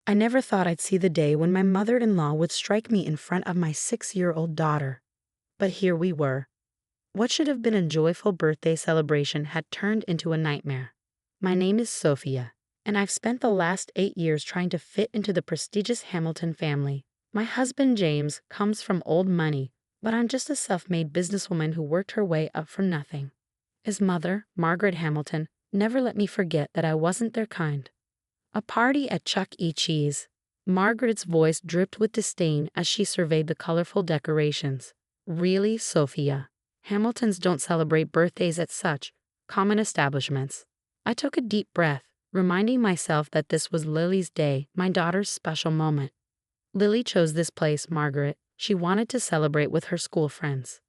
I never thought I'd see the day when my mother-in-law would strike me in front of my 6-year-old daughter. But here we were. What should have been a joyful birthday celebration had turned into a nightmare. My name is Sophia, and I've spent the last 8 years trying to fit into the prestigious Hamilton family. My husband James comes from old money, but I'm just a self-made businesswoman who worked her way up from nothing. His mother, Margaret Hamilton, never let me forget that I wasn't their kind. A party at Chuck E. Cheese. Margaret's voice dripped with disdain as she surveyed the colorful decorations. Really, Sophia? Hamiltons don't celebrate birthdays at such common establishments. I took a deep breath, reminding myself that this was Lily's day, my daughter's special moment. Lily chose this place, Margaret. She wanted to celebrate with her school friends.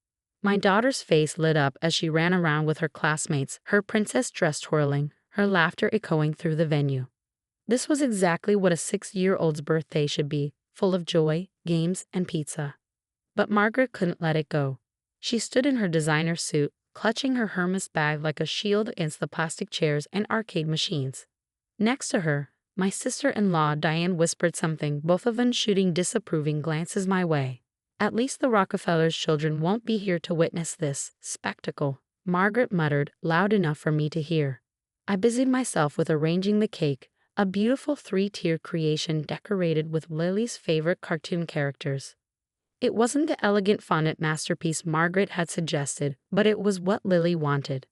My daughter's face lit up as she ran around with her classmates, her princess dress twirling, her laughter echoing through the venue. This was exactly what a 6-year-old's birthday should be, full of joy, games, and pizza. But Margaret couldn't let it go. She stood in her designer suit, clutching her Hermes bag like a shield against the plastic chairs and arcade machines. Next to her, my sister-in-law Diane whispered something, both of them shooting disapproving glances my way. At least the Rockefellers' children won't be here to witness this spectacle, Margaret muttered, loud enough for me to hear. I busied myself with arranging the cake, a beautiful 3-tier creation decorated with Lily's favorite cartoon characters. It wasn't the elegant fondant masterpiece Margaret had suggested, but it was what Lily wanted.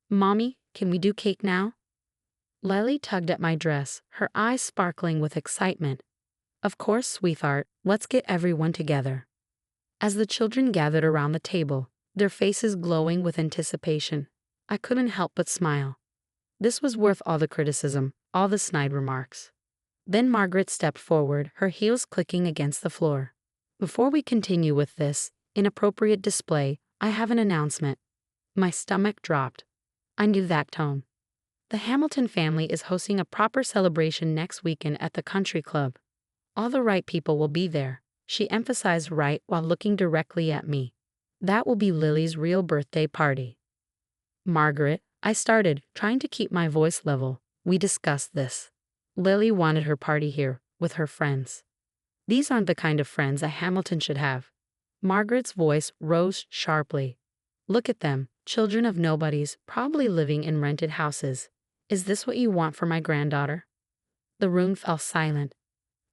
"Mommy, can we do cake now?" Lily tugged at my dress, her eyes sparkling with excitement. "Of course, sweetheart, let's get everyone together." As the children gathered around the table, their faces glowing with anticipation, I couldn't help but smile. This was worth all the criticism, all the snide remarks. Then Margaret stepped forward, her heels clicking against the floor. "Before we continue with this inappropriate display, I have an announcement." My stomach dropped. I knew that tone. The Hamilton family is hosting a proper celebration next weekend at the country club. All the right people will be there, she emphasized right while looking directly at me. That will be Lily's real birthday party. "Margaret," I started, trying to keep my voice level. "We discussed this. Lily wanted her party here, with her friends. These aren't the kind of friends a Hamilton should have." Margaret's voice rose sharply. "Look at them, children of nobodies, probably living in rented houses. Is this what you want for my granddaughter?" The room fell silent.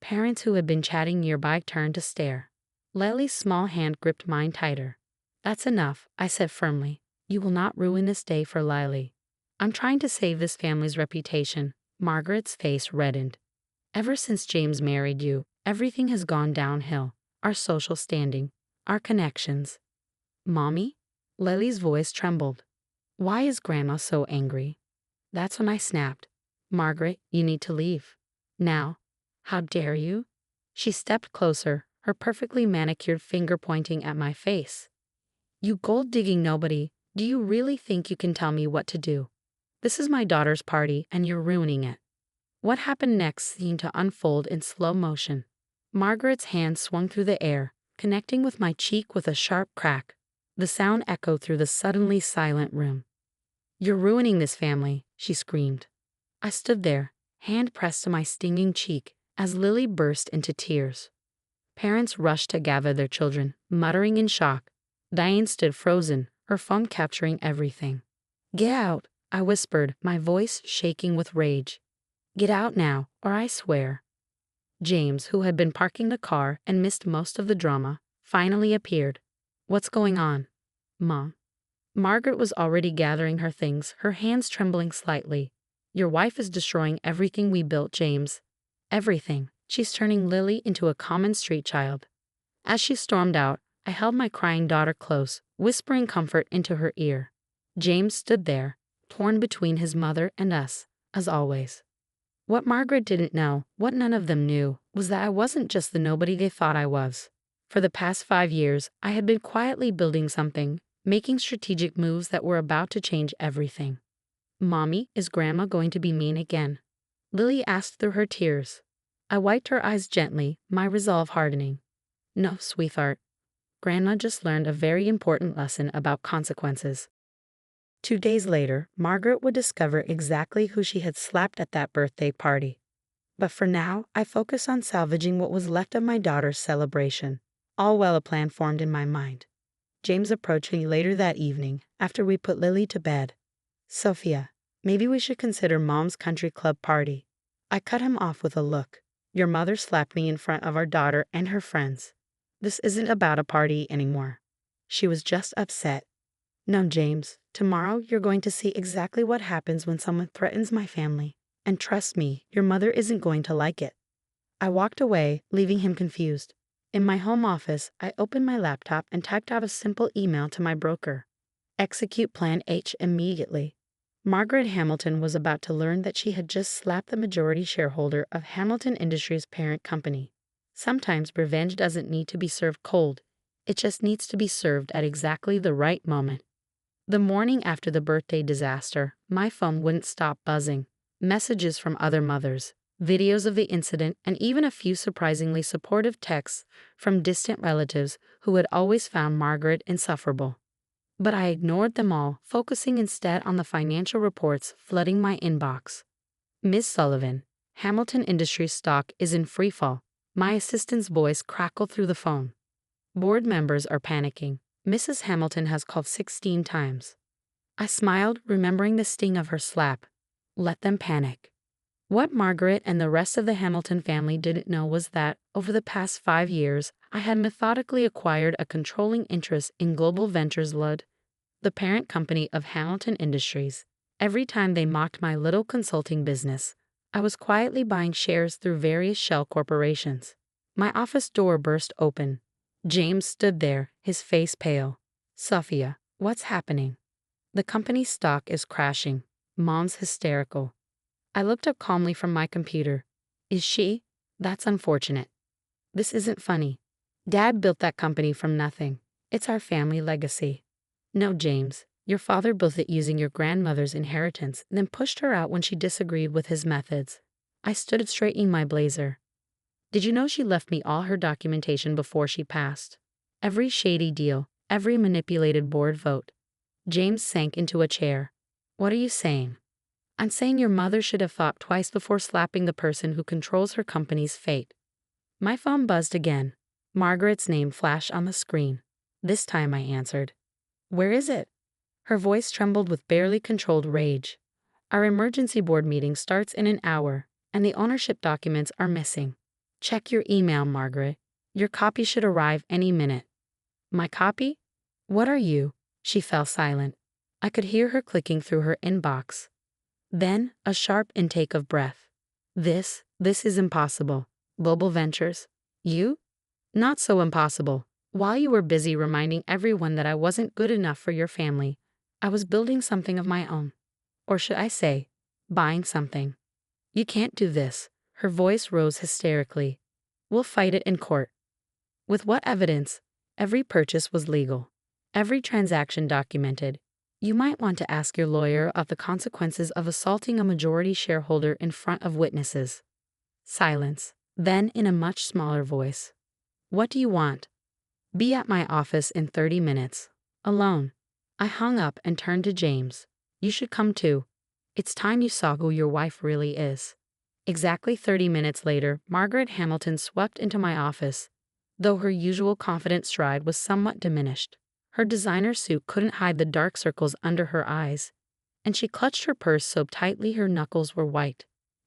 Parents who had been chatting nearby turned to stare. Lily's small hand gripped mine tighter. "That's enough," I said firmly. "You will not ruin this day for Lily. I'm trying to save this family's reputation." Margaret's face reddened. "Ever since James married you, everything has gone downhill. Our social standing, our connections." "Mommy?" Lily's voice trembled. "Why is Grandma so angry?" That's when I snapped. "Margaret, you need to leave. Now. How dare you?" She stepped closer, her perfectly manicured finger pointing at my face. "You gold-digging nobody, do you really think you can tell me what to do? This is my daughter's party, and you're ruining it." What happened next seemed to unfold in slow motion. Margaret's hand swung through the air, connecting with my cheek with a sharp crack. The sound echoed through the suddenly silent room. "You're ruining this family," she screamed. I stood there, hand pressed to my stinging cheek, as Lily burst into tears. Parents rushed to gather their children, muttering in shock. Diane stood frozen, her phone capturing everything. "Get out," I whispered, my voice shaking with rage. "Get out now, or I swear." James, who had been parking the car and missed most of the drama, finally appeared. "What's going on?" "Mom." Margaret was already gathering her things, her hands trembling slightly. "Your wife is destroying everything we built, James. Everything. She's turning Lily into a common street child." As she stormed out, I held my crying daughter close, whispering comfort into her ear. James stood there, torn between his mother and us, as always. What Margaret didn't know, what none of them knew, was that I wasn't just the nobody they thought I was. For the past 5 years, I had been quietly building something, making strategic moves that were about to change everything. "Mommy, is Grandma going to be mean again?" Lily asked through her tears. I wiped her eyes gently, my resolve hardening. "No, sweetheart. Grandma just learned a very important lesson about consequences." 2 days later, Margaret would discover exactly who she had slapped at that birthday party. But for now, I focus on salvaging what was left of my daughter's celebration. All while a plan formed in my mind. James approached me later that evening, after we put Lily to bed. Sophia, maybe we should consider Mom's country club party. I cut him off with a look. Your mother slapped me in front of our daughter and her friends. This isn't about a party anymore. She was just upset. No, James, tomorrow you're going to see exactly what happens when someone threatens my family. And trust me, your mother isn't going to like it. I walked away, leaving him confused. In my home office, I opened my laptop and typed out a simple email to my broker. Execute Plan H immediately. Margaret Hamilton was about to learn that she had just slapped the majority shareholder of Hamilton Industries' parent company. Sometimes revenge doesn't need to be served cold. It just needs to be served at exactly the right moment. The morning after the birthday disaster, my phone wouldn't stop buzzing. Messages from other mothers, videos of the incident, and even a few surprisingly supportive texts from distant relatives who had always found Margaret insufferable. But I ignored them all, focusing instead on the financial reports flooding my inbox. Ms. Sullivan, Hamilton Industries stock is in freefall. My assistant's voice crackled through the phone. Board members are panicking. Mrs. Hamilton has called 16 times. I smiled, remembering the sting of her slap. Let them panic. What Margaret and the rest of the Hamilton family didn't know was that, over the past 5 years, I had methodically acquired a controlling interest in Global Ventures Lud, the parent company of Hamilton Industries. Every time they mocked my little consulting business, I was quietly buying shares through various shell corporations. My office door burst open. James stood there, his face pale. Sophia, what's happening? The company's stock is crashing. Mom's hysterical. I looked up calmly from my computer. Is she? That's unfortunate. This isn't funny. Dad built that company from nothing. It's our family legacy. No, James, your father built it using your grandmother's inheritance, then pushed her out when she disagreed with his methods. I stood up straightening my blazer. Did you know she left me all her documentation before she passed? Every shady deal, every manipulated board vote. James sank into a chair. What are you saying? I'm saying your mother should have thought twice before slapping the person who controls her company's fate. My phone buzzed again. Margaret's name flashed on the screen. This time I answered. Where is it? Her voice trembled with barely controlled rage. Our emergency board meeting starts in an hour, and the ownership documents are missing. Check your email, Margaret. Your copy should arrive any minute. My copy? What are you? She fell silent. I could hear her clicking through her inbox. Then, a sharp intake of breath. This is impossible. Global Ventures? You? Not so impossible. While you were busy reminding everyone that I wasn't good enough for your family, I was building something of my own. Or should I say, buying something. You can't do this. Her voice rose hysterically. We'll fight it in court. With what evidence? Every purchase was legal. Every transaction documented. You might want to ask your lawyer of the consequences of assaulting a majority shareholder in front of witnesses. Silence. Then, in a much smaller voice. What do you want? Be at my office in 30 minutes. Alone. I hung up and turned to James. You should come too. It's time you saw who your wife really is. Exactly 30 minutes later, Margaret Hamilton swept into my office, though her usual confident stride was somewhat diminished. Her designer suit couldn't hide the dark circles under her eyes, and she clutched her purse so tightly her knuckles were white.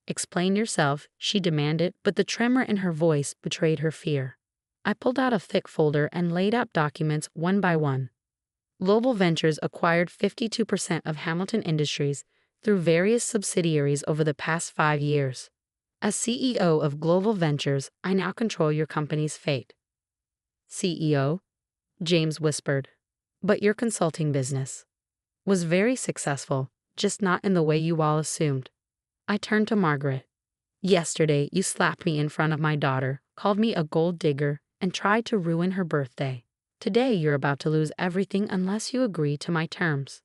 Explain yourself, she demanded, but the tremor in her voice betrayed her fear. I pulled out a thick folder and laid out documents one by one. Global Ventures acquired 52% of Hamilton Industries through various subsidiaries over the past 5 years. As CEO of Global Ventures, I now control your company's fate. CEO? James whispered. But your consulting business was very successful, just not in the way you all assumed. I turned to Margaret. Yesterday, you slapped me in front of my daughter, called me a gold digger, and tried to ruin her birthday. Today, you're about to lose everything unless you agree to my terms.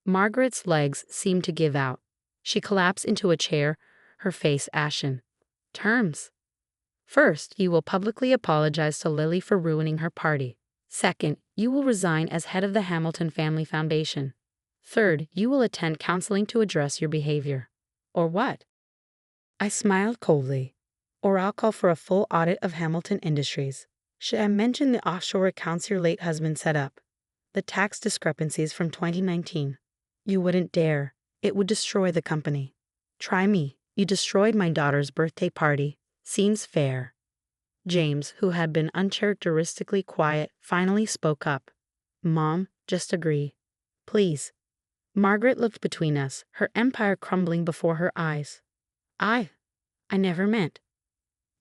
Margaret's legs seemed to give out. She collapsed into a chair, her face ashen. Terms? First, you will publicly apologize to Lily for ruining her party. Second, you will resign as head of the Hamilton Family Foundation. Third, you will attend counseling to address your behavior. Or what? I smiled coldly. Or I'll call for a full audit of Hamilton Industries. Should I mention the offshore accounts your late husband set up? The tax discrepancies from 2019. You wouldn't dare. It would destroy the company. Try me. You destroyed my daughter's birthday party. Seems fair. James, who had been uncharacteristically quiet, finally spoke up. Mom, just agree. Please. Margaret looked between us, her empire crumbling before her eyes. I never meant.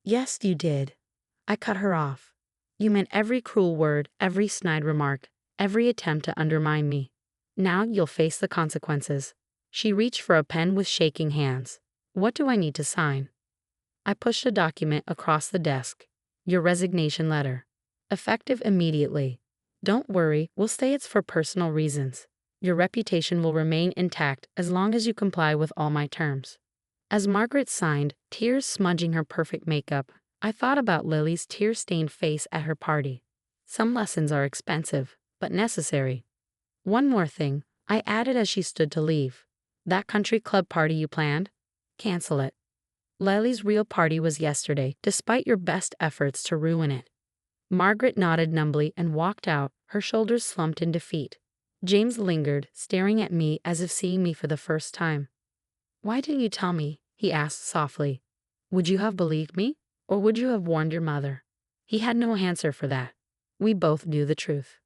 Yes, you did. I cut her off. You meant every cruel word, every snide remark, every attempt to undermine me. Now you'll face the consequences. She reached for a pen with shaking hands. What do I need to sign? I pushed a document across the desk. Your resignation letter. Effective immediately. Don't worry, we'll say it's for personal reasons. Your reputation will remain intact as long as you comply with all my terms. As Margaret signed, tears smudging her perfect makeup, I thought about Lily's tear-stained face at her party. Some lessons are expensive, but necessary. One more thing, I added as she stood to leave. That country club party you planned? Cancel it. Lily's real party was yesterday, despite your best efforts to ruin it. Margaret nodded numbly and walked out, her shoulders slumped in defeat. James lingered, staring at me as if seeing me for the first time. Why didn't you tell me? He asked softly. Would you have believed me? Or would you have warned your mother? He had no answer for that. We both knew the truth.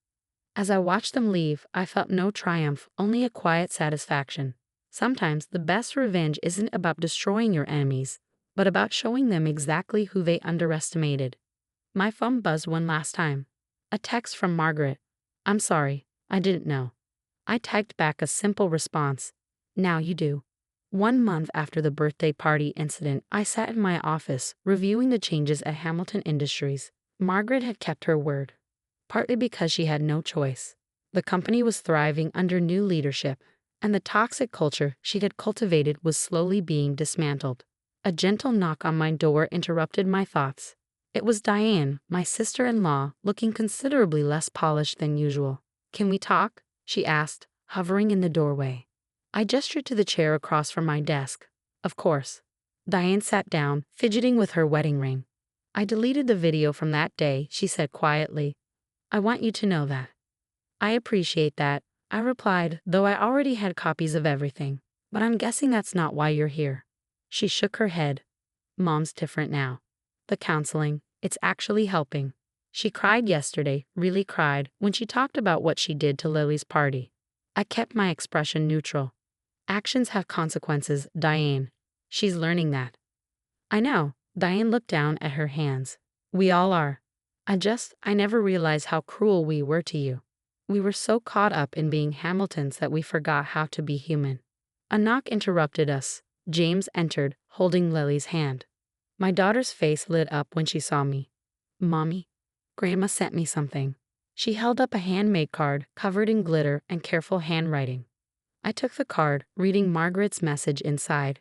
As I watched them leave, I felt no triumph, only a quiet satisfaction. Sometimes the best revenge isn't about destroying your enemies, but about showing them exactly who they underestimated. My phone buzzed one last time. A text from Margaret. I'm sorry, I didn't know. I typed back a simple response. Now you do. 1 month after the birthday party incident, I sat in my office, reviewing the changes at Hamilton Industries. Margaret had kept her word. Partly because she had no choice. The company was thriving under new leadership, and the toxic culture she had cultivated was slowly being dismantled. A gentle knock on my door interrupted my thoughts. It was Diane, my sister-in-law, looking considerably less polished than usual. Can we talk? She asked, hovering in the doorway. I gestured to the chair across from my desk. Of course. Diane sat down, fidgeting with her wedding ring. I deleted the video from that day, she said quietly. I want you to know that. I appreciate that, I replied, though I already had copies of everything. But I'm guessing that's not why you're here. She shook her head. Mom's different now. The counseling, it's actually helping. She cried yesterday, really cried, when she talked about what she did to Lily's party. I kept my expression neutral. Actions have consequences, Diane. She's learning that. I know. Diane looked down at her hands. We all are. I never realized how cruel we were to you. We were so caught up in being Hamiltons that we forgot how to be human. A knock interrupted us. James entered, holding Lily's hand. My daughter's face lit up when she saw me. Mommy, Grandma sent me something. She held up a handmade card covered in glitter and careful handwriting. I took the card, reading Margaret's message inside.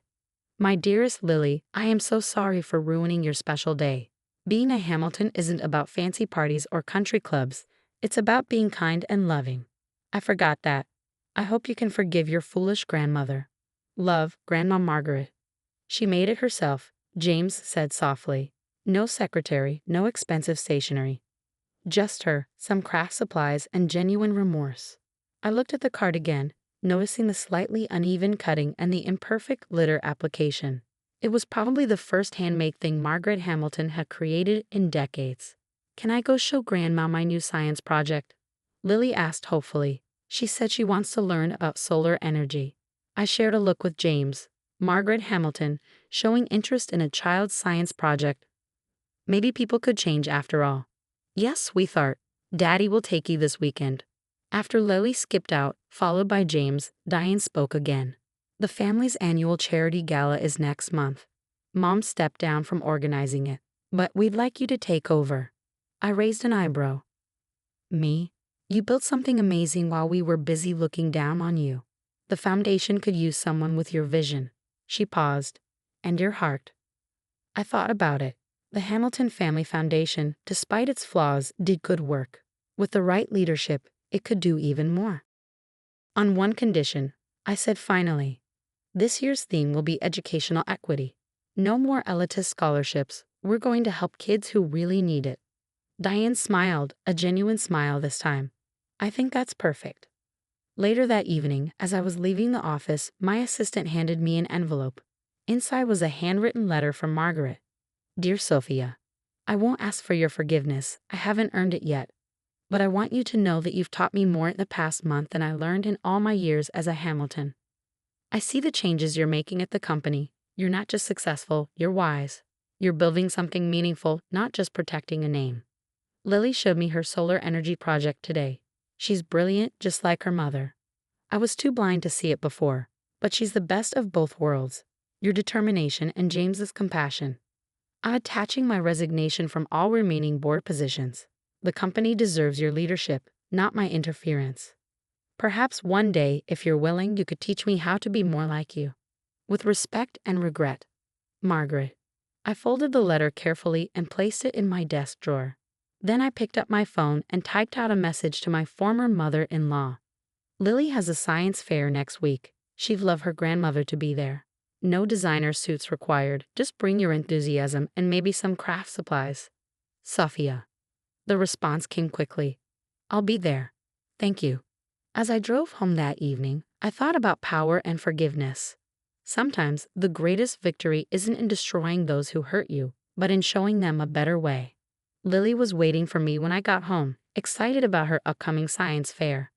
My dearest Lily, I am so sorry for ruining your special day. Being a Hamilton isn't about fancy parties or country clubs. It's about being kind and loving. I forgot that. I hope you can forgive your foolish grandmother. Love, Grandma Margaret. She made it herself, James said softly. No secretary, no expensive stationery. Just her, some craft supplies, and genuine remorse. I looked at the card again, noticing the slightly uneven cutting and the imperfect glitter application. It was probably the first handmade thing Margaret Hamilton had created in decades. Can I go show Grandma my new science project? Lily asked hopefully. She said she wants to learn about solar energy. I shared a look with James. Margaret Hamilton, showing interest in a child's science project. Maybe people could change after all. Yes, sweetheart. Daddy will take you this weekend. After Lily skipped out, followed by James, Diane spoke again. The family's annual charity gala is next month. Mom stepped down from organizing it, but we'd like you to take over. I raised an eyebrow. Me? You built something amazing while we were busy looking down on you. The foundation could use someone with your vision. She paused. And your heart. I thought about it. The Hamilton Family Foundation, despite its flaws, did good work. With the right leadership, it could do even more. On one condition, I said finally. This year's theme will be educational equity. No more elitist scholarships. We're going to help kids who really need it. Diane smiled, a genuine smile this time. I think that's perfect. Later that evening, as I was leaving the office, my assistant handed me an envelope. Inside was a handwritten letter from Margaret. Dear Sophia, I won't ask for your forgiveness. I haven't earned it yet. But I want you to know that you've taught me more in the past month than I learned in all my years as a Hamilton. I see the changes you're making at the company. You're not just successful, you're wise. You're building something meaningful, not just protecting a name. Lily showed me her solar energy project today. She's brilliant, just like her mother. I was too blind to see it before, but she's the best of both worlds. Your determination and James's compassion. I'm attaching my resignation from all remaining board positions. The company deserves your leadership, not my interference. Perhaps one day, if you're willing, you could teach me how to be more like you. With respect and regret, Margaret. I folded the letter carefully and placed it in my desk drawer. Then I picked up my phone and typed out a message to my former mother-in-law. Lily has a science fair next week. She'd love her grandmother to be there. No designer suits required, just bring your enthusiasm and maybe some craft supplies. Sophia. The response came quickly. I'll be there. Thank you. As I drove home that evening, I thought about power and forgiveness. Sometimes the greatest victory isn't in destroying those who hurt you, but in showing them a better way. Lily was waiting for me when I got home, excited about her upcoming science fair.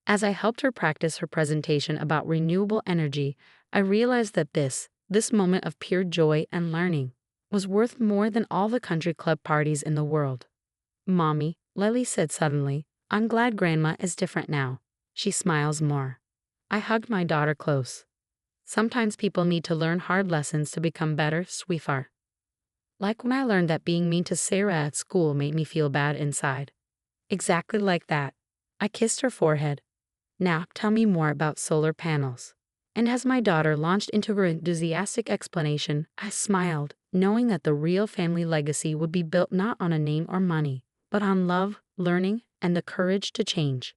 As I helped her practice her presentation about renewable energy, I realized that this moment of pure joy and learning, was worth more than all the country club parties in the world. Mommy, Lily said suddenly, I'm glad Grandma is different now. She smiles more. I hugged my daughter close. Sometimes people need to learn hard lessons to become better, sweetheart. Like when I learned that being mean to Sarah at school made me feel bad inside. Exactly like that. I kissed her forehead. Now, tell me more about solar panels. And as my daughter launched into her enthusiastic explanation, I smiled, knowing that the real family legacy would be built not on a name or money, but on love, learning, and the courage to change.